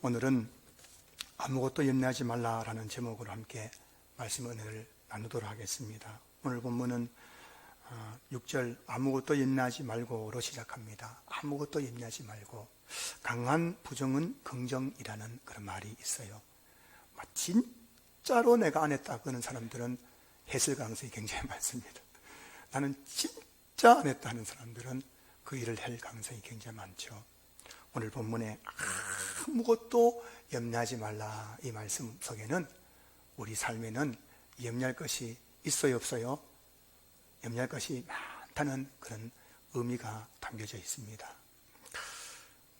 오늘은 아무것도 염려하지 말라라는 제목으로 함께 말씀 은혜를 나누도록 하겠습니다. 오늘 본문은 6절 아무것도 염려하지 말고로 시작합니다. 아무것도 염려하지 말고, 강한 부정은 긍정이라는 그런 말이 있어요. 진짜로 내가 안 했다 그러는 사람들은 했을 가능성이 굉장히 많습니다. 나는 진짜 안 했다 하는 사람들은 그 일을 할 가능성이 굉장히 많죠. 오늘 본문에 아무것도 염려하지 말라 이 말씀 속에는 우리 삶에는 염려할 것이 있어요, 없어요? 염려할 것이 많다는 그런 의미가 담겨져 있습니다.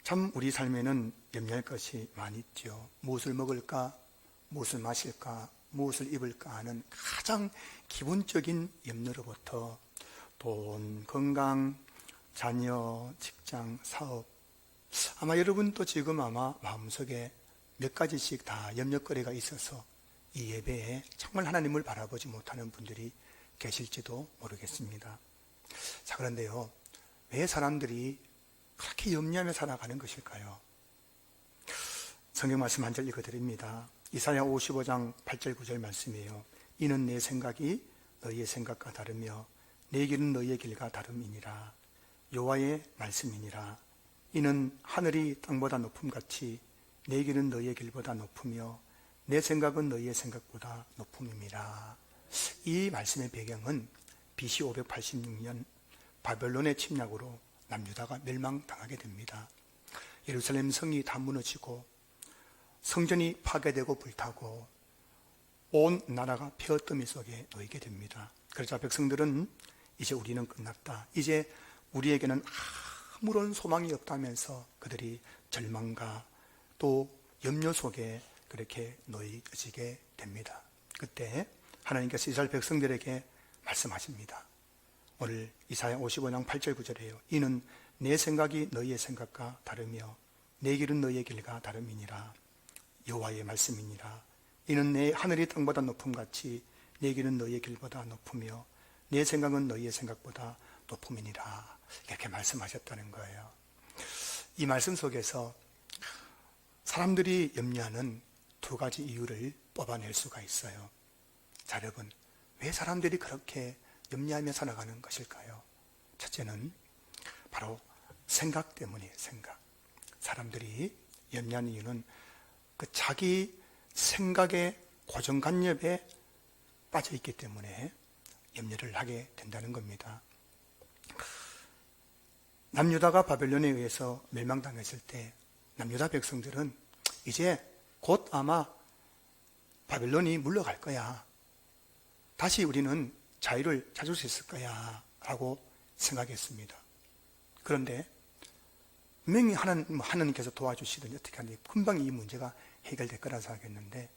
참 우리 삶에는 염려할 것이 많이 있죠. 무엇을 먹을까, 무엇을 마실까, 무엇을 입을까 하는 가장 기본적인 염려로부터 돈, 건강, 자녀, 직장, 사업, 아마 여러분도 지금 마음속에 몇 가지씩 다 염려거리가 있어서 이 예배에 정말 하나님을 바라보지 못하는 분들이 계실지도 모르겠습니다. 자, 그런데요, 왜 사람들이 그렇게 염려하며 살아가는 것일까요? 성경 말씀 한 절 읽어드립니다. 이사야 55장 8절 9절 말씀이에요. 이는 내 생각이 너희의 생각과 다르며 내 길은 너희의 길과 다름이니라. 여호와의 말씀이니라. 이는 하늘이 땅보다 높음같이 내 길은 너희의 길보다 높으며 내 생각은 너희의 생각보다 높음이니라. 이 말씀의 배경은 BC 586년 바벨론의 침략으로 남유다가 멸망당하게 됩니다. 예루살렘 성이 다 무너지고 성전이 파괴되고 불타고 온 나라가 폐허더미 속에 놓이게 됩니다. 그러자 백성들은 이제 우리는 끝났다, 이제 우리에게는 아무런 소망이 없다면서 그들이 절망과 또 염려 속에 그렇게 놓여지게 됩니다. 그때 하나님께서 이스라엘 백성들에게 말씀하십니다. 오늘 이사야 55장 8절 9절이에요. 이는 내 생각이 너희의 생각과 다르며 내 길은 너희의 길과 다름이니라. 여호와의 말씀이니라. 이는 내 하늘이 땅보다 높음같이 내 길은 너희의 길보다 높으며 내 생각은 너희의 생각보다 높음이니라. 이렇게 말씀하셨다는 거예요. 이 말씀 속에서 사람들이 염려하는 두 가지 이유를 뽑아낼 수가 있어요. 자, 여러분, 왜 사람들이 그렇게 염려하며 살아가는 것일까요? 첫째는 바로 생각 때문이에요. 생각. 사람들이 염려하는 이유는 그 자기 생각의 고정관념에 빠져 있기 때문에 염려를 하게 된다는 겁니다. 남유다가 바벨론에 의해서 멸망당했을 때 남유다 백성들은 이제 곧 아마 바벨론이 물러갈 거야, 다시 우리는 자유를 찾을 수 있을 거야 라고 생각했습니다. 그런데 분명히 하나님께서 도와주시더니 어떻게 하는지 금방 이 문제가 해결될 거라 생각했는데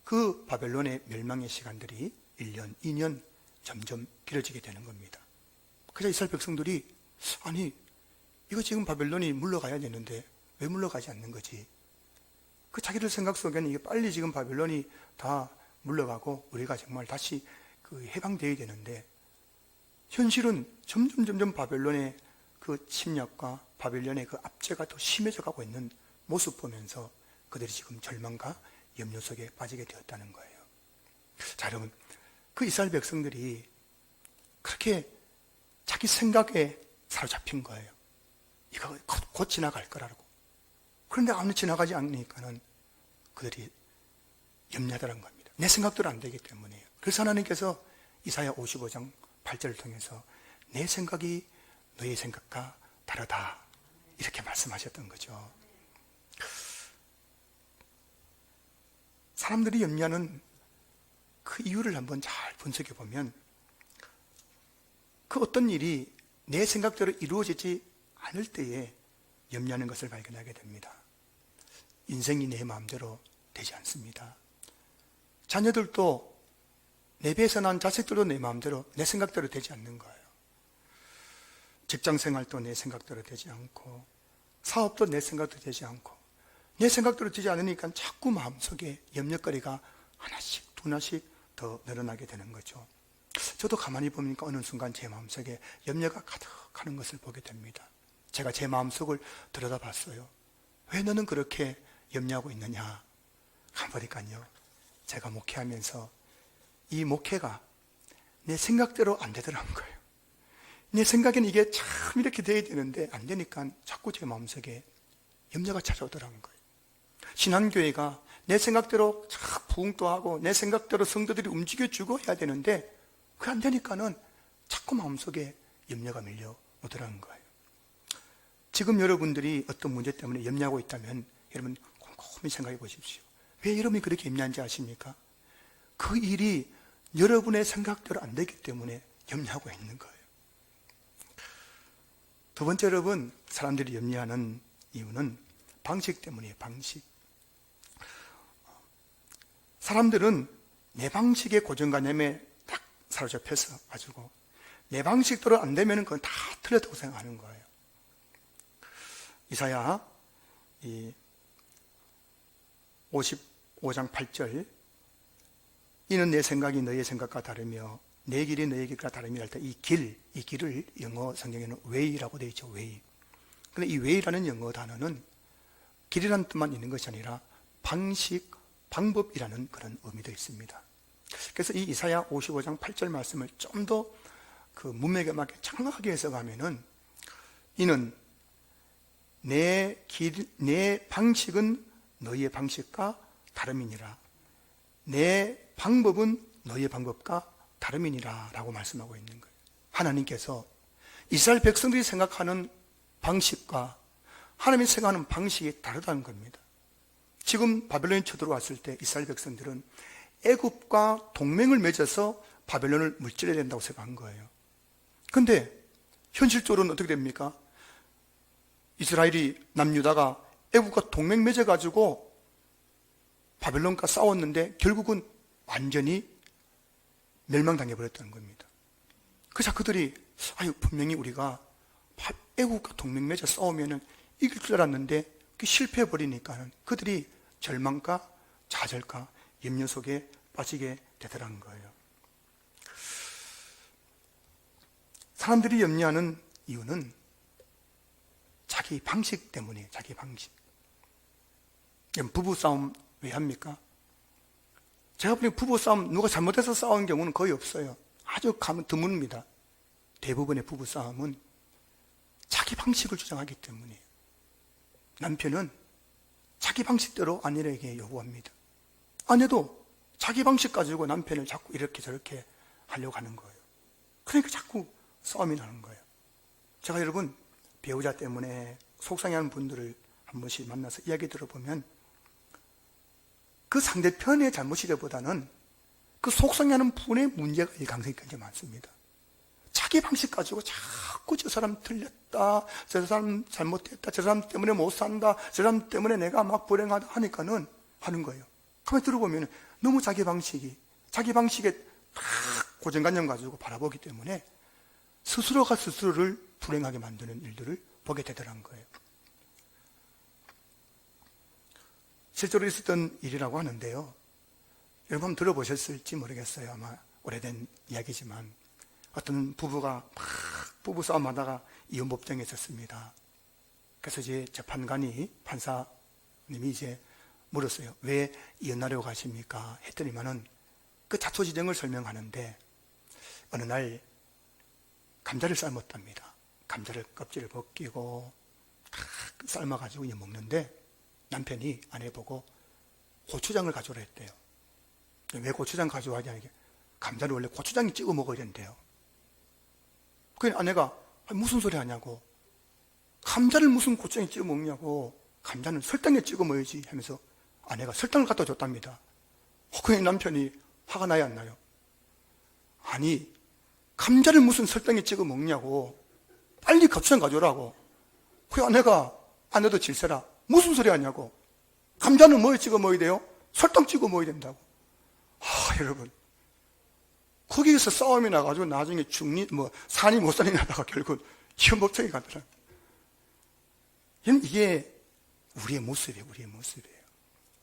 그 바벨론의 멸망의 시간들이 1년, 2년 점점 길어지게 되는 겁니다. 그래서 이스라엘 백성들이 아니, 이거 지금 바벨론이 물러가야 되는데 왜 물러가지 않는 거지? 그 자기들 생각 속에는 이게 빨리 지금 바벨론이 다 물러가고 우리가 정말 다시 그 해방되어야 되는데, 현실은 점점 바벨론의 그 침략과 바벨론의 그 압제가 더 심해져 가고 있는 모습 보면서 그들이 지금 절망과 염려 속에 빠지게 되었다는 거예요. 자, 여러분, 그 이스라엘 백성들이 그렇게 자기 생각에 사로잡힌 거예요. 이거 곧 지나갈 거라고. 그런데 아무리 지나가지 않으니까는 그들이 염려하다는 겁니다. 내 생각대로 안 되기 때문이에요. 그래서 하나님께서 이사야 55장 8절을 통해서 내 생각이 너의 생각과 다르다 이렇게 말씀하셨던 거죠. 사람들이 염려하는 그 이유를 한번 잘 분석해 보면 그 어떤 일이 내 생각대로 이루어지지 않을 때에 염려하는 것을 발견하게 됩니다. 인생이 내 마음대로 되지 않습니다. 자녀들도, 내 배에서 난 자식들도 내 마음대로, 내 생각대로 되지 않는 거예요. 직장생활도 내 생각대로 되지 않고, 사업도 내 생각대로 되지 않고, 내 생각대로 되지 않으니까 자꾸 마음속에 염려거리가 하나씩 두나씩 더 늘어나게 되는 거죠. 저도 가만히 보니까 어느 순간 제 마음속에 염려가 가득하는 것을 보게 됩니다. 제가 제 마음속을 들여다봤어요. 왜 너는 그렇게 염려하고 있느냐 한번 보니까요, 제가 목회하면서 이 목회가 내 생각대로 안 되더라는 거예요. 내 생각에는 이게 참 이렇게 돼야 되는데 안 되니까 자꾸 제 마음속에 염려가 찾아오더라는 거예요. 신한교회가 내 생각대로 참 부흥도 하고 내 생각대로 성도들이 움직여주고 해야 되는데 그게 안 되니까는 자꾸 마음속에 염려가 밀려오더라는 거예요. 지금 여러분들이 어떤 문제 때문에 염려하고 있다면 여러분 곰곰이 생각해 보십시오. 왜 여러분이 그렇게 염려한지 아십니까? 그 일이 여러분의 생각대로 안 되기 때문에 염려하고 있는 거예요. 두 번째, 여러분, 사람들이 염려하는 이유는 방식 때문이에요. 방식. 사람들은 내 방식의 고정관념에 딱 사로잡혀서 가지고 내 방식대로 안 되면 그건 다 틀렸다고 생각하는 거예요. 이사야 55장 8절, 이는 내 생각이 너의 생각과 다르며 내 길이 너의 길과 다름이라 할 때 이 길을 영어 성경에는 way라고 되어 있죠. way. 근데 이 way라는 영어 단어는 길이라는 뜻만 있는 것이 아니라 방식, 방법이라는 그런 의미도 있습니다. 그래서 이 이사야 55장 8절 말씀을 좀 더 그 문맥에 맞게 정확하게 해석하면은, 이는 내 방식은 너희의 방식과 다름이니라. 내 방법은 너희의 방법과 다름이니라 라고 말씀하고 있는 거예요. 하나님께서 이스라엘 백성들이 생각하는 방식과 하나님이 생각하는 방식이 다르다는 겁니다. 지금 바벨론이 쳐들어왔을 때 이스라엘 백성들은 애굽과 동맹을 맺어서 바벨론을 물질해야 된다고 생각한 거예요. 그런데 현실적으로는 어떻게 됩니까? 이스라엘이 남유다가 애굽과 동맹 맺어가지고 바벨론과 싸웠는데 결국은 완전히 멸망당해 버렸다는 겁니다. 그래서 그들이 분명히 우리가 애국과 동맹 맺어 싸우면 이길 줄 알았는데 실패해 버리니까 그들이 절망과 좌절과 염려 속에 빠지게 되더라는 거예요. 사람들이 염려하는 이유는 자기 방식 때문이에요. 자기 방식. 부부싸움 왜 합니까? 제가 보기엔 부부싸움 누가 잘못해서 싸우는 경우는 거의 없어요. 아주 드뭅니다. 대부분의 부부싸움은 자기 방식을 주장하기 때문이에요. 남편은 자기 방식대로 아내에게 요구합니다. 아내도 자기 방식 가지고 남편을 자꾸 이렇게 저렇게 하려고 하는 거예요. 그러니까 자꾸 싸움이 나는 거예요. 제가 여러분 배우자 때문에 속상해하는 분들을 한 번씩 만나서 이야기 들어보면 그 상대편의 잘못이라보다는 그 속상해하는 분의 문제가 이 가능성이 굉장히 많습니다. 자기 방식 가지고 자꾸 저 사람 틀렸다, 저 사람 잘못했다, 저 사람 때문에 못 산다, 저 사람 때문에 내가 막 불행하다 하니까는 하는 거예요. 가만히 들어보면 너무 자기 방식에 딱 고정관념 가지고 바라보기 때문에 스스로가 스스로를 불행하게 만드는 일들을 보게 되더란 거예요. 실제로 있었던 일이라고 하는데요. 여러분 한번 들어보셨을지 모르겠어요. 아마 오래된 이야기지만 어떤 부부가 막 부부싸움 하다가 이혼 법정에 있었습니다. 그래서 이제 재판관이, 판사님이 이제 물었어요. 왜 이혼하려고 하십니까? 했더니만은 그 자초지정을 설명하는데 어느 날 감자를 삶았답니다. 감자를 껍질을 벗기고 탁 삶아가지고 이제 먹는데 남편이 아내 보고 고추장을 가져오라 했대요. 왜 고추장 가져와야 하냐, 감자를 원래 고추장에 찍어 먹어야 된대요. 그래서 아내가 무슨 소리 하냐고, 감자를 무슨 고추장에 찍어 먹냐고, 감자는 설탕에 찍어 먹어야지 하면서 아내가 설탕을 갖다 줬답니다. 그냥 남편이 화가 나요, 안 나요? 아니, 감자를 무슨 설탕에 찍어 먹냐고, 빨리 고추장 가져오라고. 그 아내도 질세라, 무슨 소리 하냐고, 감자는 뭐에 찍어 먹어야 돼요? 설탕 찍어 먹어야 된다고. 여러분, 거기에서 싸움이 나가지고 나중에 산이 못 산이 나다가 결국 이혼 법정에 가더라. 이게 우리의 모습이에요.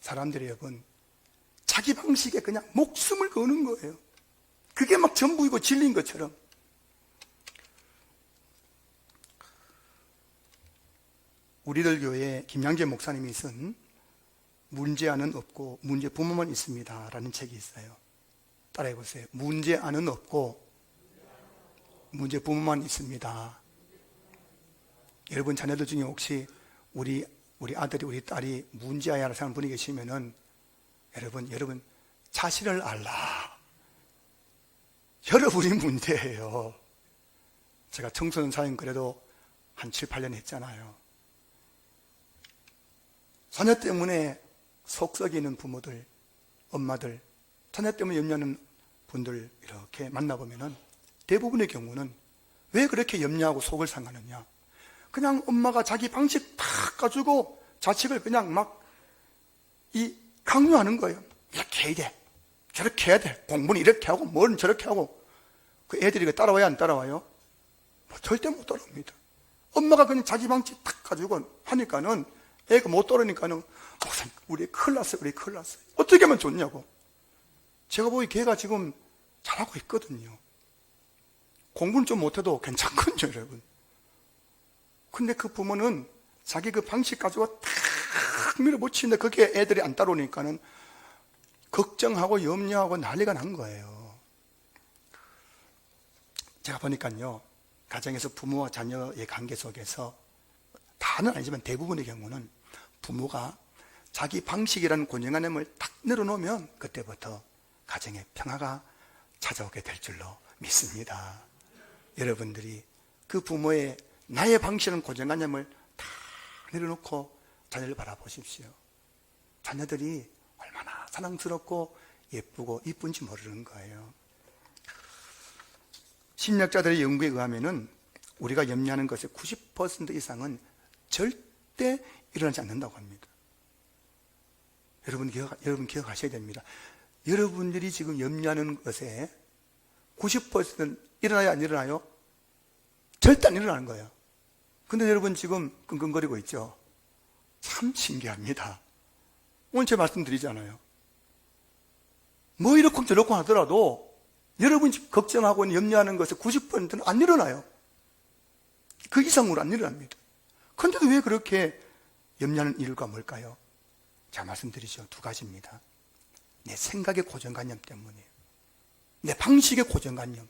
사람들이 여러분, 자기 방식에 그냥 목숨을 거는 거예요. 그게 막 전부이고 진리인 것처럼. 우리들 교회에 김양재 목사님이 쓴 문제아는 없고 문제 부모만 있습니다 라는 책이 있어요. 따라해 보세요. 문제아는 없고 문제 부모만 있습니다. 여러분 자녀들 중에 혹시 우리 아들이 우리 딸이 문제아야라는 사람 분이 계시면은 여러분 자신을 알라. 여러분이 문제예요. 제가 청소년 사역 그래도 한 7, 8년 했잖아요. 자녀 때문에 속 썩이는 부모들, 엄마들, 자녀 때문에 염려하는 분들 이렇게 만나보면은 대부분의 경우는 왜 그렇게 염려하고 속을 상하느냐? 그냥 엄마가 자기 방식 탁 가지고 자식을 그냥 막 강요하는 거예요. 이렇게 해야 돼. 저렇게 해야 돼. 공부는 이렇게 하고 뭐는 저렇게 하고. 그 애들이 따라와야 안 따라와요? 뭐 절대 못 따라옵니다. 엄마가 그냥 자기 방식 탁 가지고 하니까는 애가 못 따르니까는 목사님 우리 큰일 났어요. 우리 큰일 났어요. 어떻게 하면 좋냐고. 제가 보기 걔가 지금 잘하고 있거든요. 공부는 좀 못해도 괜찮거든요, 여러분. 근데 그 부모는 자기 그 방식 가지고 탁 밀어붙이는데 그게 애들이 안 따라오니까는 걱정하고 염려하고 난리가 난 거예요. 제가 보니까요, 가정에서 부모와 자녀의 관계 속에서 다는 아니지만 대부분의 경우는 부모가 자기 방식이라는 고정관념을 딱 내려놓으면 그때부터 가정의 평화가 찾아오게 될 줄로 믿습니다. 여러분들이 그 부모의 나의 방식이라는 고정관념을 다 내려놓고 자녀를 바라보십시오. 자녀들이 얼마나 사랑스럽고 예쁘고 이쁜지 모르는 거예요. 심리학자들의 연구에 의하면은 우리가 염려하는 것의 90% 이상은 절대 일어나지 않는다고 합니다. 여러분 기억하셔야 됩니다. 여러분들이 지금 염려하는 것에 90%는 일어나요, 안 일어나요? 절대 안 일어나는 거예요. 근데 여러분 지금 끙끙거리고 있죠? 참 신기합니다. 오늘 제 말씀드리잖아요. 뭐 이렇고 저렇고 하더라도 여러분이 걱정하고 염려하는 것의 90%는 안 일어나요. 그 이상으로 안 일어납니다. 그런데도 왜 그렇게 염려하는 이유가 뭘까요? 제가 말씀드리죠. 두 가지입니다. 내 생각의 고정관념 때문이에요. 내 방식의 고정관념.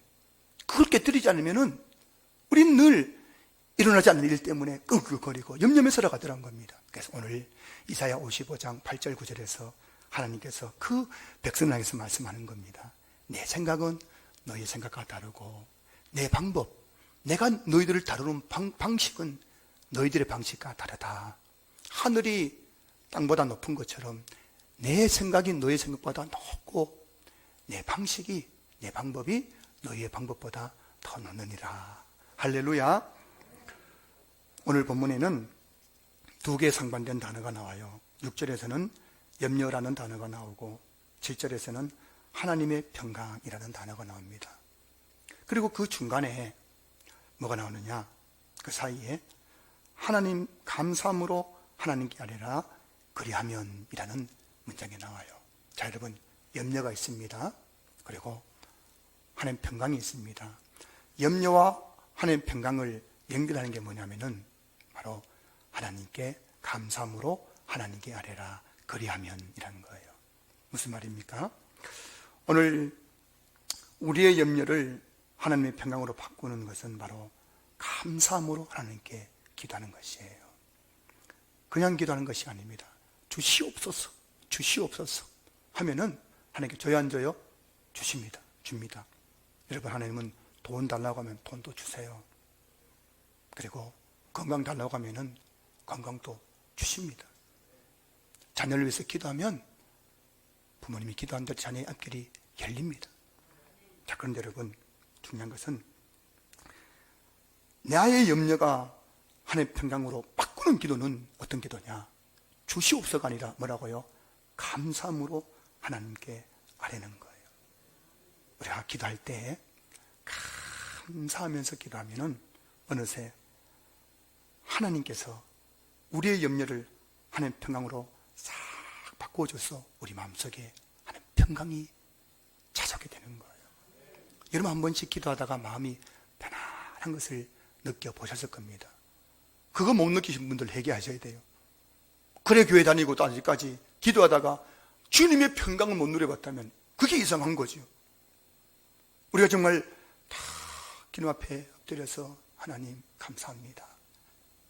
그걸 깨뜨리지 않으면은 우린 늘 일어나지 않는 일 때문에 끙끙거리고 염려에 살아가더란 겁니다. 그래서 오늘 이사야 55장 8절 9절에서 하나님께서 그 백성을 향해서 말씀하는 겁니다. 내 생각은 너희 생각과 다르고 내 방법, 내가 너희들을 다루는 방식은 너희들의 방식과 다르다. 하늘이 땅보다 높은 것처럼 내 생각이 너희 생각보다 높고 내 방식이, 내 방법이 너희의 방법보다 더 높느니라. 할렐루야. 오늘 본문에는 두 개 상반된 단어가 나와요. 6절에서는 염려라는 단어가 나오고 7절에서는 하나님의 평강이라는 단어가 나옵니다. 그리고 그 중간에 뭐가 나오느냐? 그 사이에 하나님 감사함으로 하나님께 아뢰라 그리하면이라는 문장이 나와요. 자, 여러분, 염려가 있습니다. 그리고 하나님 평강이 있습니다. 염려와 하나님 평강을 연결하는 게 뭐냐면은 바로 하나님께 감사함으로 하나님께 아뢰라 그리하면이라는 거예요. 무슨 말입니까? 오늘 우리의 염려를 하나님의 평강으로 바꾸는 것은 바로 감사함으로 하나님께 기도하는 것이에요. 그냥 기도하는 것이 아닙니다. 주시옵소서, 주시옵소서 하면은 하나님께 줘요, 안 줘요? 주십니다. 줍니다. 여러분, 하나님은 돈 달라고 하면 돈도 주세요. 그리고 건강 달라고 하면은 건강도 주십니다. 자녀를 위해서 기도하면 부모님이 기도한 대로 자녀의 앞길이 열립니다. 자, 그런데 여러분, 중요한 것은 나의 염려가 하나님의 평강으로 바꾸는 기도는 어떤 기도냐? 주시옵소서가 아니라 뭐라고요? 감사함으로 하나님께 아뢰는 거예요. 우리가 기도할 때 감사하면서 기도하면은 어느새 하나님께서 우리의 염려를 하나님의 평강으로 싹 바꿔줘서 우리 마음속에 하나님의 평강이 찾아오게 되는 거예요. 여러분, 한 번씩 기도하다가 마음이 편안한 것을 느껴보셨을 겁니다. 그거 못 느끼신 분들 회개하셔야 돼요. 그래 교회 다니고 또 아직까지 기도하다가 주님의 평강을 못 누려봤다면 그게 이상한 거죠. 우리가 정말 다 기도 앞에 엎드려서 하나님 감사합니다.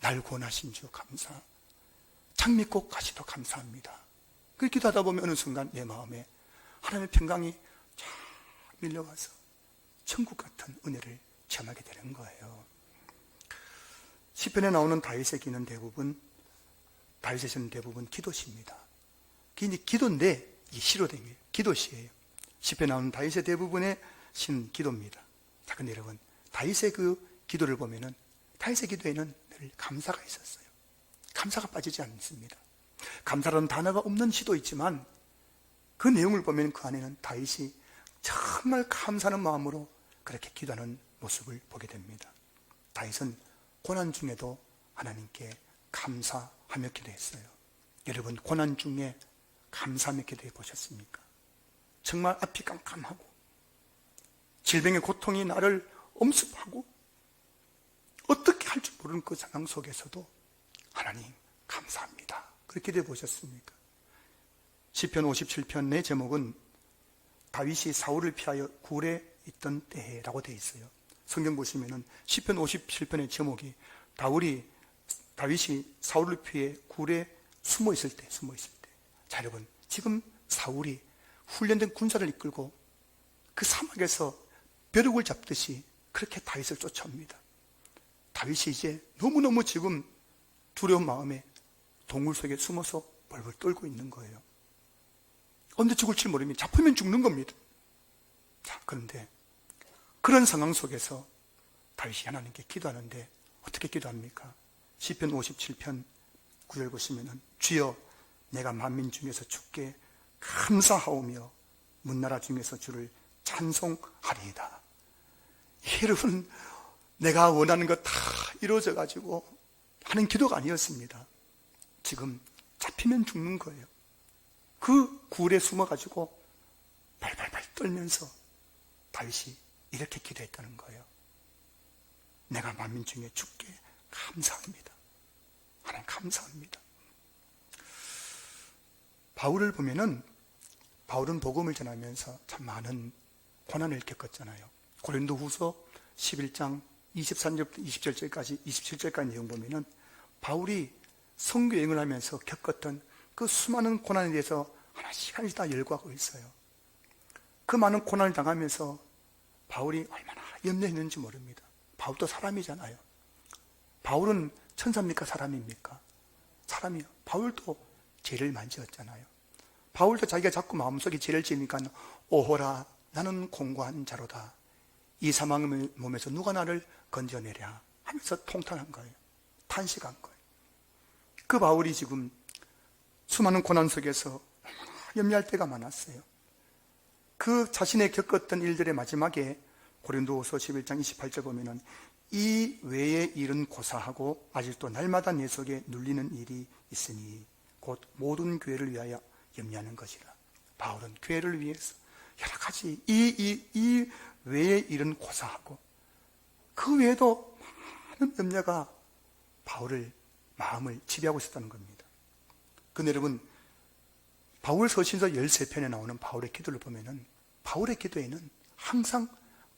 날 구원하신 주 감사. 장미꽃 가시도 감사합니다. 그렇게 기도하다 보면 어느 순간 내 마음에 하나님의 평강이 쫙 밀려와서 천국 같은 은혜를 체험하게 되는 거예요. 시편에 나오는 다윗의 기는 대부분, 다윗의 시는 대부분 기도시입니다. 기도인데 이 시로 된 게 기도시예요. 시편에 나오는 다윗의 대부분의 시는 기도입니다. 자, 근데 여러분, 다윗의 그 기도를 보면은 다윗의 기도에는 늘 감사가 있었어요. 감사가 빠지지 않습니다. 감사라는 단어가 없는 시도 있지만 그 내용을 보면 그 안에는 다윗이 정말 감사하는 마음으로 그렇게 기도하는 모습을 보게 됩니다. 다윗은 고난 중에도 하나님께 감사하며 기도했어요. 여러분, 고난 중에 감사하며 기도해 보셨습니까? 정말 앞이 깜깜하고 질병의 고통이 나를 엄습하고 어떻게 할 줄 모르는 그 상황 속에서도 하나님 감사합니다. 그렇게 기도해 보셨습니까? 시편 57편 내 제목은 다윗이 사울을 피하여 굴에 있던 때라고 되어 있어요. 성경 보시면은 시편 57편의 제목이 다윗이 사울을 피해 굴에 숨어 있을 때. 자, 여러분, 지금 사울이 훈련된 군사를 이끌고 그 사막에서 벼룩을 잡듯이 그렇게 다윗을 쫓아옵니다. 다윗이 이제 너무너무 지금 두려운 마음에 동굴 속에 숨어서 벌벌 떨고 있는 거예요. 언제 죽을지 모르면 잡히면 죽는 겁니다. 자, 그런데 그런 상황 속에서 다윗이 하나님께 기도하는데 어떻게 기도합니까? 시편 57편 9절 보시면은 주여 내가 만민 중에서 주께 감사하오며 문나라 중에서 주를 찬송하리이다. 여러분, 내가 원하는 것 다 이루어져 가지고 하는 기도가 아니었습니다. 지금 잡히면 죽는 거예요. 그 굴에 숨어 가지고 발발발 떨면서 다윗이 이렇게 기도했다는 거예요. 내가 만민 중에 주께 감사합니다. 하나님 감사합니다. 바울을 보면은 바울은 복음을 전하면서 참 많은 고난을 겪었잖아요. 고린도후서 11장 23절부터 27절까지 내용 보면은 바울이 선교 여행을 하면서 겪었던 그 수많은 고난에 대해서 하나씩 다 열거하고 있어요. 그 많은 고난을 당하면서 바울이 얼마나 염려했는지 모릅니다. 바울도 사람이잖아요. 바울은 천사입니까? 사람입니까? 사람이요. 바울도 죄를 많이 지었잖아요. 바울도 자기가 자꾸 마음속에 죄를 지으니까 오호라 나는 공고한 자로다. 이 사망의 몸에서 누가 나를 건져내랴 하면서 통탄한 거예요. 탄식한 거예요. 그 바울이 지금 수많은 고난 속에서 얼마나 염려할 때가 많았어요. 그 자신의 겪었던 일들의 마지막에 고린도후서 11장 28절 보면은 이 외의 일은 고사하고 아직도 날마다 내 속에 눌리는 일이 있으니 곧 모든 교회를 위하여 염려하는 것이라. 바울은 교회를 위해서 여러 가지 이 외의 일은 고사하고 그 외에도 많은 염려가 바울을 마음을 지배하고 있었다는 겁니다. 근데 여러분, 바울 서신서 13편에 나오는 바울의 기도를 보면은 바울의 기도에는 항상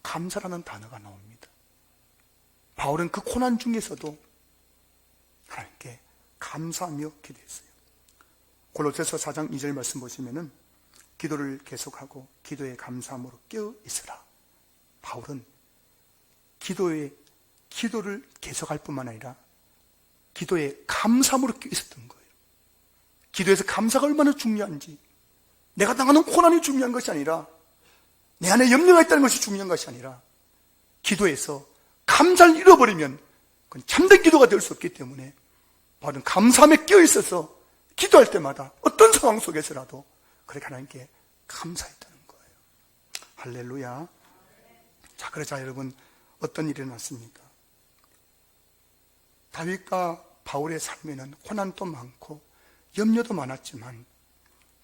감사라는 단어가 나옵니다. 바울은 그 고난 중에서도 하나님께 감사하며 기도했어요. 골로새서 4장 2절 말씀 보시면은 기도를 계속하고 기도에 감사함으로 깨어 있으라. 바울은 기도를 계속할 뿐만 아니라 기도에 감사함으로 깨어 있었던 거예요. 기도에서 감사가 얼마나 중요한지, 내가 당하는 고난이 중요한 것이 아니라 내 안에 염려가 있다는 것이 중요한 것이 아니라 기도에서 감사를 잃어버리면 그건 참된 기도가 될 수 없기 때문에 바울은 감사함에 깨어 있어서 기도할 때마다 어떤 상황 속에서라도 그렇게 하나님께 감사했다는 거예요. 할렐루야. 자, 그러자 여러분, 어떤 일이 일어났습니까? 다윗과 바울의 삶에는 고난도 많고 염려도 많았지만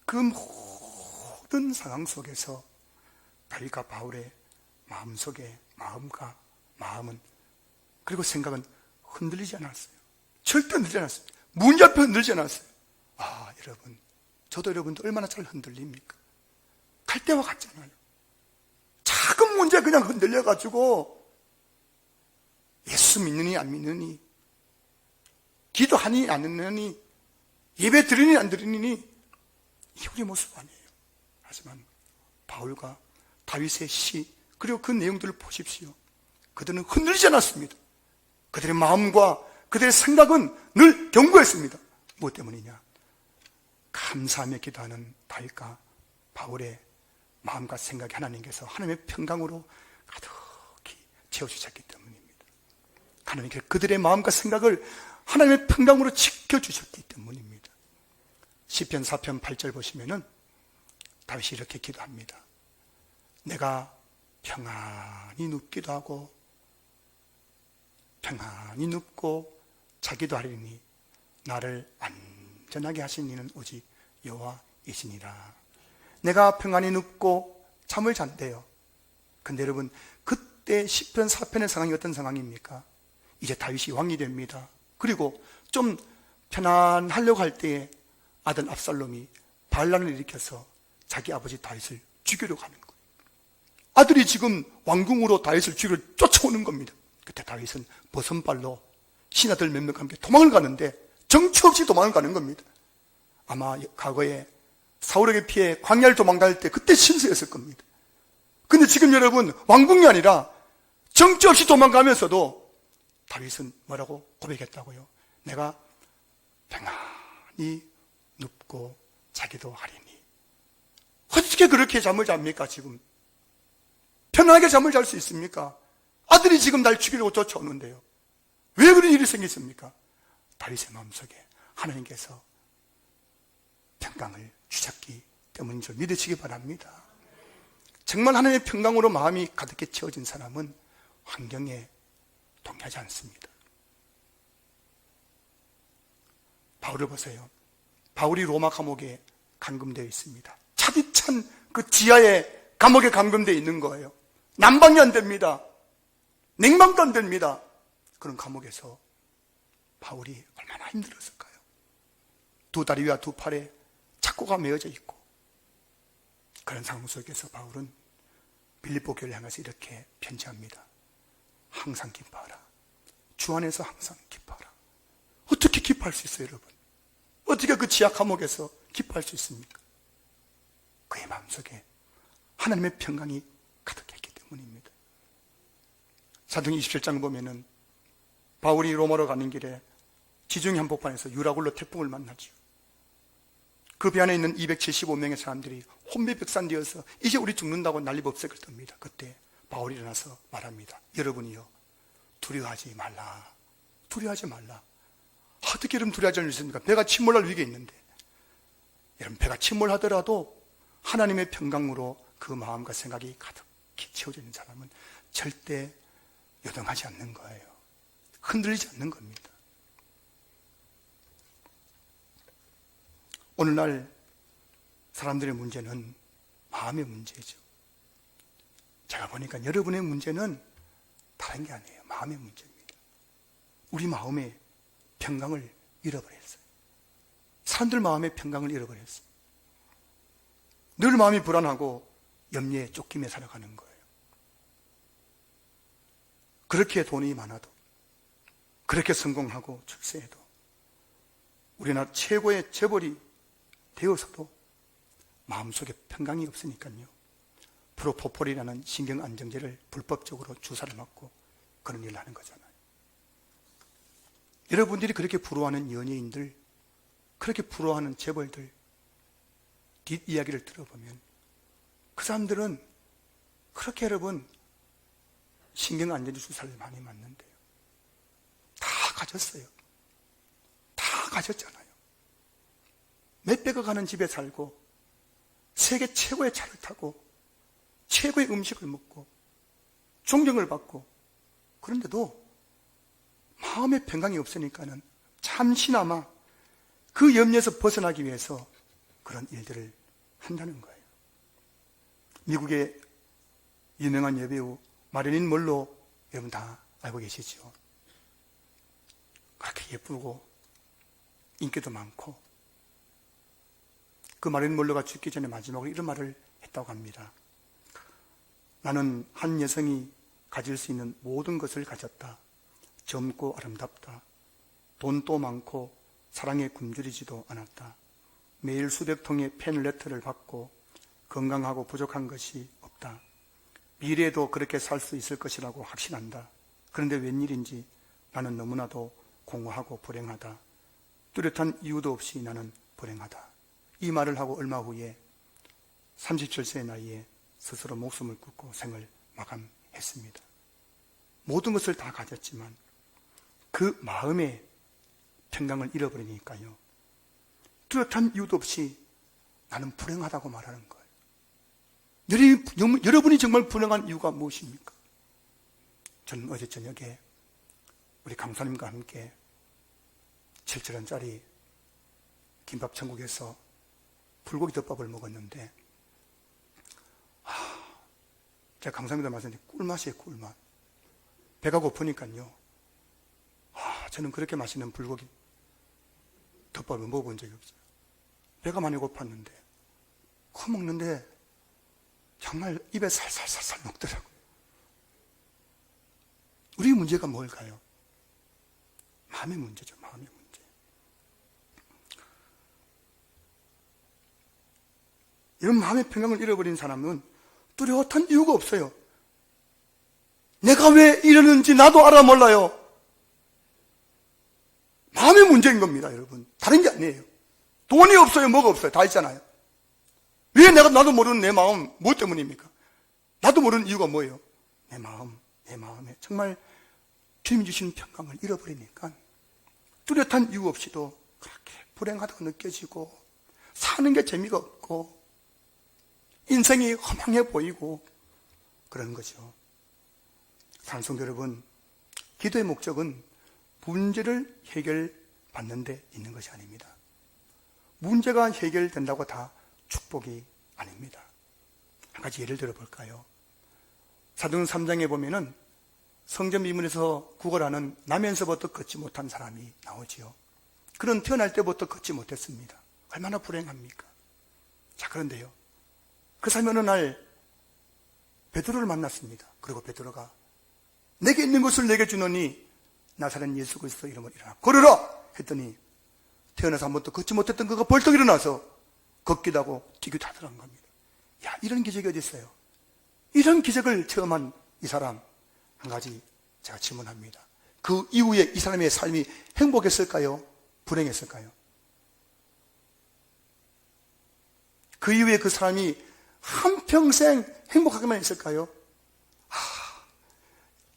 그 모든 상황 속에서 다윗과 바울의 마음속에 마음은 그리고 생각은 흔들리지 않았어요. 절대 흔들리지 않았어요. 문제 앞에 흔들리지 않았어요. 아, 여러분, 저도 여러분도 얼마나 잘 흔들립니까? 갈대와 같잖아요. 작은 문제 그냥 흔들려가지고 예수 믿느니 안 믿느니, 기도하니 안 하니, 예배 드리니 안 드리니, 이게 우리 모습 아니에요. 하지만 바울과 다윗의 시, 그리고 그 내용들을 보십시오. 그들은 흔들리지 않았습니다. 그들의 마음과 그들의 생각은 늘 견고했습니다. 무엇 때문이냐? 감사하며 기도하는 다윗과 바울의 마음과 생각이 하나님께서 하나님의 평강으로 가득히 채워주셨기 때문입니다. 하나님께서 그들의 마음과 생각을 하나님의 평강으로 지켜주셨기 때문입니다. 시편 4편 8절 보시면은 다윗이 이렇게 기도합니다. 내가 평안히 눕기도 하고 평안히 눕고 자기도 하리니 나를 안전하게 하신 이는 오직 여호와이시니라. 내가 평안히 눕고 잠을 잔대요. 근데 여러분, 그때 시편 4편의 상황이 어떤 상황입니까? 이제 다윗이 왕이 됩니다. 그리고 좀 편안하려고 할 때에 아들 압살롬이 반란을 일으켜서 자기 아버지 다윗을 죽이려고 하는 거예요. 아들이 지금 왕궁으로 다윗을 죽이려 쫓아오는 겁니다. 그때 다윗은 버선발로 신하들 몇몇과 함께 도망을 가는데 정처 없이 도망을 가는 겁니다. 아마 과거에 사울에게 피해 광야를 도망갈 때 그때 신세였을 겁니다. 근데 지금 여러분, 왕궁이 아니라 정처 없이 도망가면서도 다윗은 뭐라고 고백했다고요? 내가 평안히 눕고 자기도 하리니. 어떻게 그렇게 잠을 잡니까? 지금 편안하게 잠을 잘 수 있습니까? 아들이 지금 날 죽이려고 쫓아오는데요. 왜 그런 일이 생겼습니까? 다윗의 마음속에 하나님께서 평강을 주셨기 때문인 줄 믿으시기 바랍니다. 정말 하나님의 평강으로 마음이 가득히 채워진 사람은 환경에 동요하지 않습니다. 바울을 보세요. 바울이 로마 감옥에 감금되어 있습니다. 차디찬 그 지하에 감옥에 감금되어 있는 거예요. 난방이 안 됩니다. 냉방도 안 됩니다. 그런 감옥에서 바울이 얼마나 힘들었을까요? 두 다리와 두 팔에 착고가 메어져 있고, 그런 상황 속에서 바울은 빌립보 교회를 향해서 이렇게 편지합니다. 항상 기뻐하라. 주 안에서 항상 기뻐하라. 어떻게 기뻐할 수 있어요, 여러분? 어떻게 그 지하 감옥에서 기뻐할 수 있습니까? 그의 마음속에 하나님의 평강이 가득했기 때문입니다. 사도행 27장 보면은 바울이 로마로 가는 길에 지중해 한복판에서 유라굴로 태풍을 만나죠. 그 배 안에 있는 275명의 사람들이 혼비백산되어서 이제 우리 죽는다고 난리법석을 뜹니다. 그때 바울이 일어나서 말합니다. 여러분이요, 두려워하지 말라. 두려워하지 말라. 어떻게 여러분 두려워하지 않을 수 있습니까? 배가 침몰할 위기에 있는데. 여러분, 배가 침몰하더라도 하나님의 평강으로 그 마음과 생각이 가득히 채워져 있는 사람은 절대 요동하지 않는 거예요. 흔들리지 않는 겁니다. 오늘날 사람들의 문제는 마음의 문제죠. 제가 보니까 여러분의 문제는 다른 게 아니에요. 마음의 문제입니다. 우리 마음의 평강을 잃어버렸어요. 사람들 마음의 평강을 잃어버렸어요. 늘 마음이 불안하고 염려에 쫓기며 살아가는 거예요. 그렇게 돈이 많아도, 그렇게 성공하고 출세해도, 우리나라 최고의 재벌이 되어서도 마음속에 평강이 없으니까요, 프로포폴이라는 신경안정제를 불법적으로 주사를 맞고 그런 일을 하는 거잖아요. 여러분들이 그렇게 부러워하는 연예인들, 그렇게 부러워하는 재벌들 뒷이야기를 들어보면 그 사람들은 그렇게 여러분 신경안정제 주사를 많이 맞는데요, 다 가졌어요. 다 가졌잖아요. 몇백억 하는 집에 살고 세계 최고의 차를 타고 최고의 음식을 먹고 존경을 받고, 그런데도 마음의 평강이 없으니까는 잠시나마 그 염려에서 벗어나기 위해서 그런 일들을 한다는 거예요. 미국의 유명한 여배우 마릴린 먼로, 여러분 다 알고 계시죠? 그렇게 예쁘고 인기도 많고 그 마릴린 먼로가 죽기 전에 마지막으로 이런 말을 했다고 합니다. 나는 한 여성이 가질 수 있는 모든 것을 가졌다. 젊고 아름답다. 돈도 많고 사랑에 굶주리지도 않았다. 매일 수백 통의 펜레터를 받고 건강하고 부족한 것이 없다. 미래에도 그렇게 살 수 있을 것이라고 확신한다. 그런데 웬일인지 나는 너무나도 공허하고 불행하다. 뚜렷한 이유도 없이 나는 불행하다. 이 말을 하고 얼마 후에 37세의 나이에 스스로 목숨을 끊고 생을 마감했습니다. 모든 것을 다 가졌지만 그 마음의 평강을 잃어버리니까요, 뚜렷한 이유도 없이 나는 불행하다고 말하는 거예요. 여러분이 정말 불행한 이유가 무엇입니까? 저는 어제 저녁에 우리 강사님과 함께 7,000원짜리 김밥 천국에서 불고기 덮밥을 먹었는데, 제가 강사님들 말씀드린 꿀맛이에요. 꿀맛. 배가 고프니까요, 저는 그렇게 맛있는 불고기 덮밥을 먹어본 적이 없어요. 배가 많이 고팠는데 그거 먹는데 정말 입에 살살살살 녹더라고요. 우리 문제가 뭘까요? 마음의 문제죠. 마음의 문제. 이런 마음의 평강을 잃어버린 사람은 뚜렷한 이유가 없어요. 내가 왜 이러는지 나도 알아 몰라요. 마음의 문제인 겁니다, 여러분. 다른 게 아니에요. 돈이 없어요, 뭐가 없어요. 다 있잖아요. 왜 나도 모르는 내 마음, 뭐 때문입니까? 나도 모르는 이유가 뭐예요? 내 마음에 정말 주님이 주신 평강을 잃어버리니까 뚜렷한 이유 없이도 그렇게 불행하다고 느껴지고, 사는 게 재미가 없고, 인생이 허망해 보이고 그런 거죠. 산성 여러분, 기도의 목적은 문제를 해결받는 데 있는 것이 아닙니다. 문제가 해결된다고 다 축복이 아닙니다. 한 가지 예를 들어볼까요? 사도행전 3장에 보면은 성전 미문에서 구걸하는 나면서부터 걷지 못한 사람이 나오지요. 그는 태어날 때부터 걷지 못했습니다. 얼마나 불행합니까? 자, 그런데요, 그 사람이 어느 날 베드로를 만났습니다. 그리고 베드로가 내게 있는 것을 내게 주노니 나사렛 예수 그리스도 이름으로 일어나 걸으라 했더니 태어나서 한 번도 걷지 못했던 그가 벌떡 일어나서 걷기도 하고 뛰기도 하더라는 겁니다. 야, 이런 기적이 어디 있어요? 이런 기적을 체험한 이 사람, 한 가지 제가 질문합니다. 그 이후에 이 사람의 삶이 행복했을까요? 불행했을까요? 그 이후에 그 사람이 한평생 행복하게만 있을까요?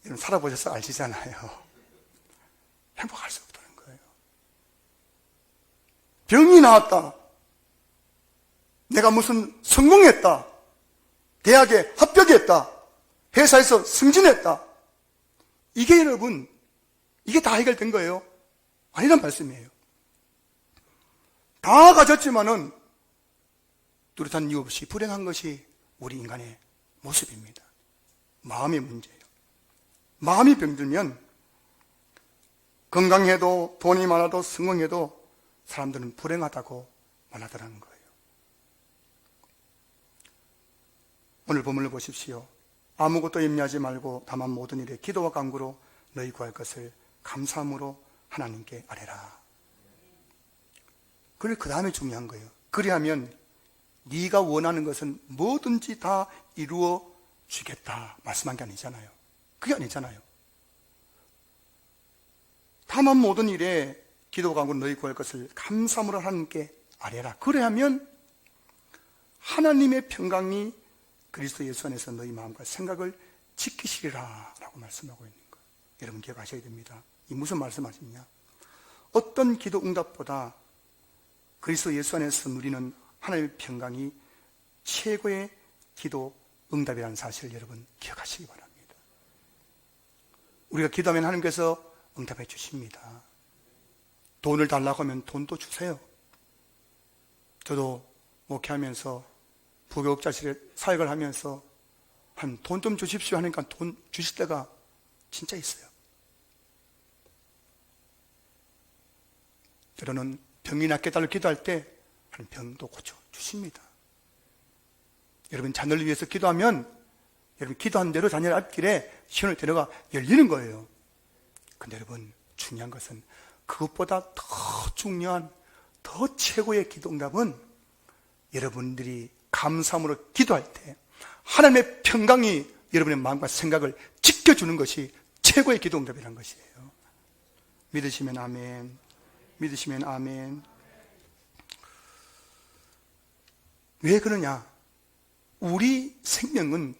여러분 살아보셔서 아시잖아요. 행복할 수 없다는 거예요. 병이 나왔다. 내가 무슨 성공했다. 대학에 합격했다. 회사에서 승진했다. 이게 여러분, 이게 다 해결된 거예요? 아니란 말씀이에요. 다 가졌지만은 뚜렷한 이유 없이 불행한 것이 우리 인간의 모습입니다. 마음의 문제예요. 마음이 병들면 건강해도 돈이 많아도 성공해도 사람들은 불행하다고 말하더라는 거예요. 오늘 본문을 보십시오. 아무것도 염려하지 말고 다만 모든 일에 기도와 간구로 너희 구할 것을 감사함으로 하나님께 아뢰라. 그래, 그 다음에 중요한 거예요. 그리하면 네가 원하는 것은 뭐든지 다 이루어 주겠다 말씀한 게 아니잖아요. 그게 아니잖아요. 다만 모든 일에 기도가 간구로 너희 구할 것을 감사함으로 하나님께 아뢰라. 그래야면 하나님의 평강이 그리스도 예수 안에서 너희 마음과 생각을 지키시리라 라고 말씀하고 있는 거예요. 여러분 기억하셔야 됩니다. 이 무슨 말씀하시냐? 어떤 기도 응답보다 그리스도 예수 안에서 누리는 하나님의 평강이 최고의 기도 응답이라는 사실을 여러분 기억하시기 바랍니다. 우리가 기도하면 하나님께서 응답해 주십니다. 돈을 달라고 하면 돈도 주세요. 저도 목회하면서 부교육자실에 사역을 하면서 한 돈 좀 주십시오 하니까 돈 주실 때가 진짜 있어요. 때로는 병이 낫게 달라고 기도할 때 한 병도 고쳐주세요. 주십니다. 여러분 자녀를 위해서 기도하면 여러분 기도한 대로 자녀의 앞길에 시온의 대로가 열리는 거예요. 근데 여러분 중요한 것은 그것보다 더 중요한 더 최고의 기도응답은 여러분들이 감사함으로 기도할 때 하나님의 평강이 여러분의 마음과 생각을 지켜주는 것이 최고의 기도응답이라는 것이에요. 믿으시면 아멘. 믿으시면 아멘. 왜 그러냐? 우리 생명은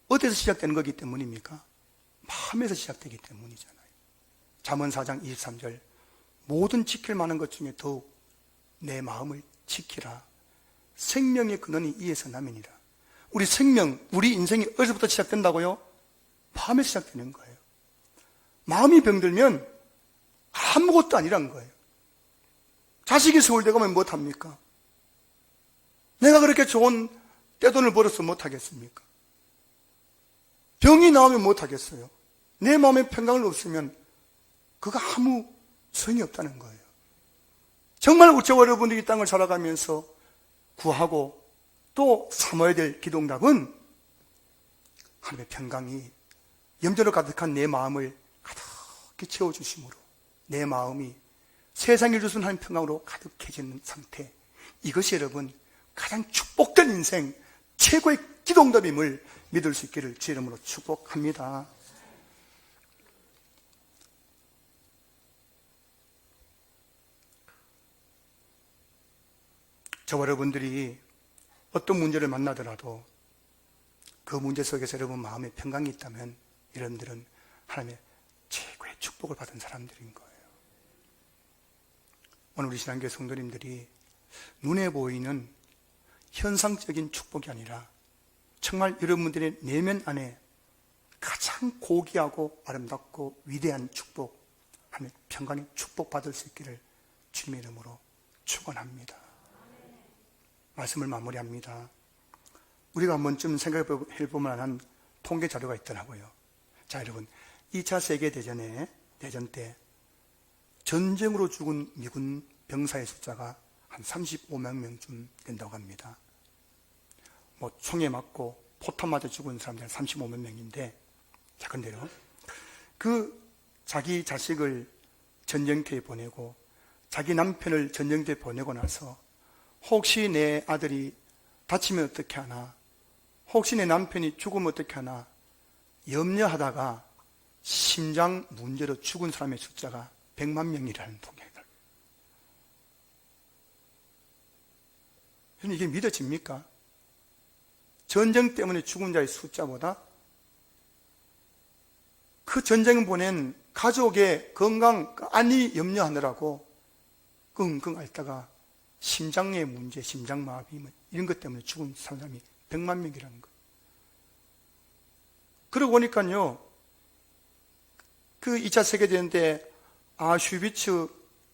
어디서 시작되는 거기 때문입니까? 마음에서 시작되기 때문이잖아요. 잠언 4장 23절 모든 지킬 만한 것 중에 더욱 내 마음을 지키라. 생명의 근원이 이에서 남이니라. 우리 생명, 우리 인생이 어디서부터 시작된다고요? 마음에서 시작되는 거예요. 마음이 병들면 아무것도 아니란 거예요. 자식이 서울대 가면 못합니까? 내가 그렇게 좋은 떼돈을 벌어서 못하겠습니까? 병이 나오면 못하겠어요. 내 마음에 평강을 없으면 그거 아무 소용이 없다는 거예요. 정말 우체와 여러분들이 이 땅을 살아가면서 구하고 또 삼아야 될 기도응답은 하나님의 평강이 염려로 가득한 내 마음을 가득히 채워주심으로 내 마음이 세상에 주신 하나님의 평강으로 가득해지는 상태, 이것이 여러분 가장 축복된 인생 최고의 기도응답임을 믿을 수 있기를 주의 이름으로 축복합니다. 저와 여러분들이 어떤 문제를 만나더라도 그 문제 속에서 여러분 마음에 평강이 있다면 여러분들은 하나님의 최고의 축복을 받은 사람들인 거예요. 오늘 우리 신앙교회 성도님들이 눈에 보이는 현상적인 축복이 아니라 정말 여러분들의 내면 안에 가장 고귀하고 아름답고 위대한 축복, 하나님의 평강의 축복 받을 수 있기를 주님의 이름으로 축원합니다. 말씀을 마무리합니다. 우리가 한 번쯤 생각해 볼 만한 통계 자료가 있더라고요. 자, 여러분 2차 세계대전 때 전쟁으로 죽은 미군 병사의 숫자가 한 35만 명쯤 된다고 합니다. 총에 맞고 포탄 맞아 죽은 사람들은 35만 명인데, 자, 근데요, 자기 자식을 전쟁터에 보내고 자기 남편을 전쟁터에 보내고 나서 혹시 내 아들이 다치면 어떻게 하나, 혹시 내 남편이 죽으면 어떻게 하나 염려하다가 심장 문제로 죽은 사람의 숫자가 100만 명이라는 통계가. 여러분, 이게 믿어집니까? 전쟁 때문에 죽은 자의 숫자보다 그 전쟁 보낸 가족의 건강, 안위 염려하느라고 끙끙 앓다가 심장의 문제, 심장마비 이런 것 때문에 죽은 사람이 100만 명이라는 거예요. 그러고 보니까요, 그 2차 세계대전 때 아슈비츠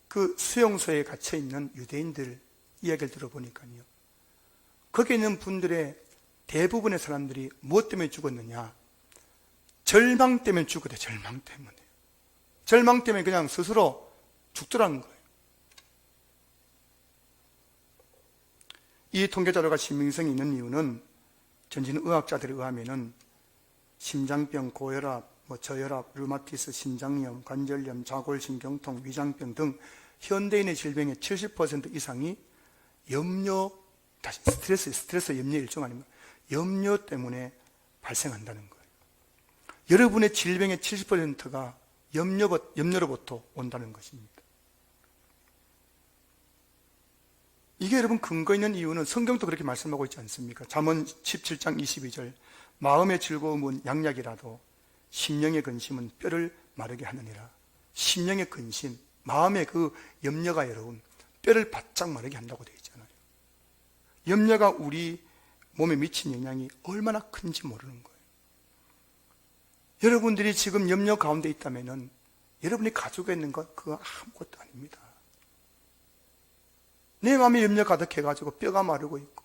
그 수용소에 갇혀있는 유대인들 이야기를 들어보니까요, 거기 있는 분들의 대부분의 사람들이 무엇 때문에 죽었느냐? 절망 때문에 죽었대. 절망 때문에. 절망 때문에 그냥 스스로 죽더라는 거예요. 이 통계자료가 신빙성이 있는 이유는 전진 의학자들에 의하면은 심장병, 고혈압, 저혈압, 류마티스, 심장염, 관절염, 자골신경통, 위장병 등 현대인의 질병의 70% 이상이 스트레스 염려 일종 아닙니까? 염려 때문에 발생한다는 거예요. 여러분의 질병의 70%가 염려로부터 온다는 것입니다. 이게 여러분 근거 있는 이유는 성경도 그렇게 말씀하고 있지 않습니까? 잠언 17장 22절 마음의 즐거움은 양약이라도 심령의 근심은 뼈를 마르게 하느니라. 심령의 근심, 마음의 그 염려가 여러분 뼈를 바짝 마르게 한다고 되어 있잖아요. 염려가 우리 몸에 미친 영향이 얼마나 큰지 모르는 거예요. 여러분들이 지금 염려 가운데 있다면 여러분이 가지고 있는 것 그거 아무것도 아닙니다. 내 마음에 염려 가득해가지고 뼈가 마르고 있고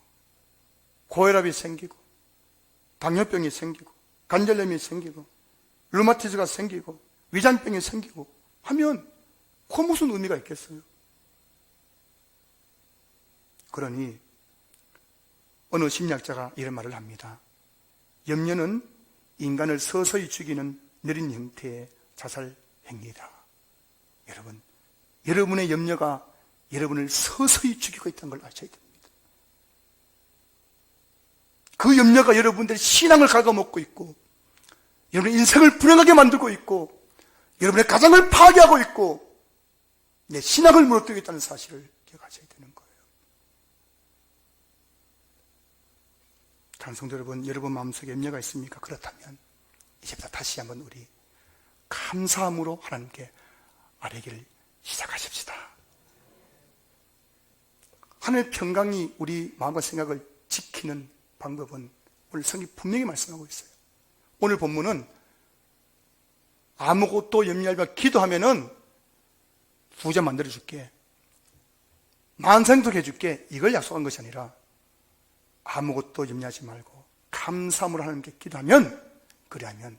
고혈압이 생기고 당뇨병이 생기고 관절염이 생기고 류마티스가 생기고 위장병이 생기고 하면 그 무슨 의미가 있겠어요? 그러니 어느 심리학자가 이런 말을 합니다. 염려는 인간을 서서히 죽이는 느린 형태의 자살 행위다. 여러분, 여러분의 염려가 여러분을 서서히 죽이고 있다는 걸 아셔야 됩니다. 그 염려가 여러분들의 신앙을 갉아먹고 있고, 여러분의 인생을 불행하게 만들고 있고, 여러분의 가정을 파괴하고 있고, 내 신앙을 무너뜨리고 있다는 사실을 기억하셔야 되는 거예요. 단성도 여러분 마음속에 염려가 있습니까? 그렇다면 이제부터 다시 한번 우리 감사함으로 하나님께 아뢰기를 시작하십시다. 하나님의 평강이 우리 마음과 생각을 지키는 방법은 오늘 성경이 분명히 말씀하고 있어요. 오늘 본문은 아무것도 염려하지 말고 기도하면은 부자 만들어줄게, 만성도 해줄게, 이걸 약속한 것이 아니라 아무것도 염려하지 말고 감사함으로 하나님께 기도하면, 그리하면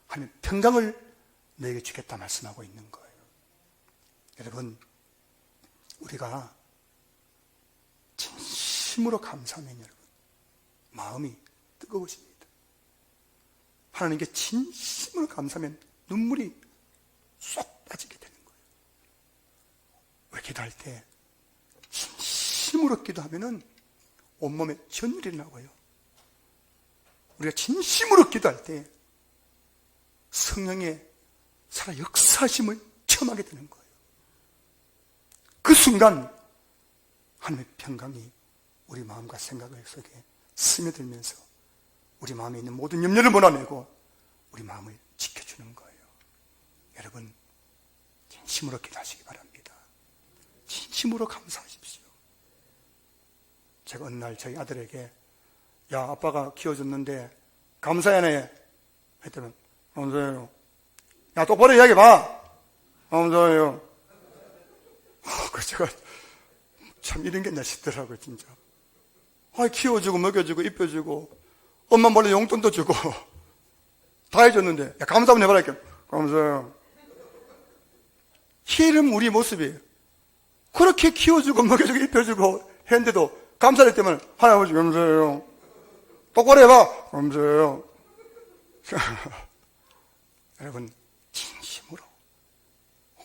하나님 평강을 너에게 주겠다 말씀하고 있는 거예요. 여러분, 우리가 진심으로 감사하면 여러분 마음이 뜨거워집니다. 하나님께 진심으로 감사하면 눈물이 쏙 빠지게 되는 거예요. 왜 기도할 때 진심으로 기도하면은 온몸에 전율이 나고요. 우리가 진심으로 기도할 때 성령의 살아 역사심을 체험하게 되는 거예요. 그 순간 하나님의 평강이 우리 마음과 생각 속에 스며들면서 우리 마음에 있는 모든 염려를 몰아내고 우리 마음을 지켜주는 거예요. 여러분, 진심으로 기도하시기 바랍니다. 진심으로 감사하십시오. 제가 어느 날 저희 아들에게, 야, 아빠가 키워줬는데 감사하네 했더니, 감사해요. 야, 똑바로 이야기해봐. 감사해요. 그 제가 참 이런 게 있나 싶더라고요, 진짜. 키워주고 먹여주고 입혀주고 엄마 몰래 용돈도 주고 다 해줬는데, 야, 감사 한번 해봐라. 이렇게. 감사해요. 이런 우리 모습이, 그렇게 키워주고 먹여주고 입혀주고 했는데도 감사할 때면 할아버지 감사해요. 똑바로 해봐. 감사해요. 여러분, 진심으로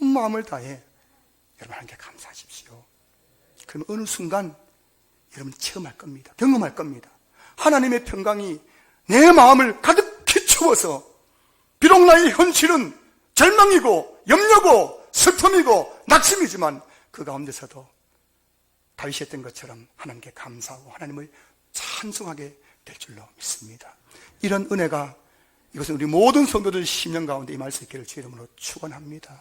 온 마음을 다해 여러분 하나님께 감사하십시오. 그럼 어느 순간 여러분 체험할 겁니다. 경험할 겁니다. 하나님의 평강이 내 마음을 가득히 채워서, 비록 나의 현실은 절망이고 염려고 슬픔이고 낙심이지만 그 가운데서도 다윗이 했던 것처럼 하나님께 감사하고 하나님을 찬송하게 될 줄로 믿습니다. 이런 은혜가, 이것은 우리 모든 성도들 심령 가운데 임할 수 있기를 주의 이름으로 축원합니다.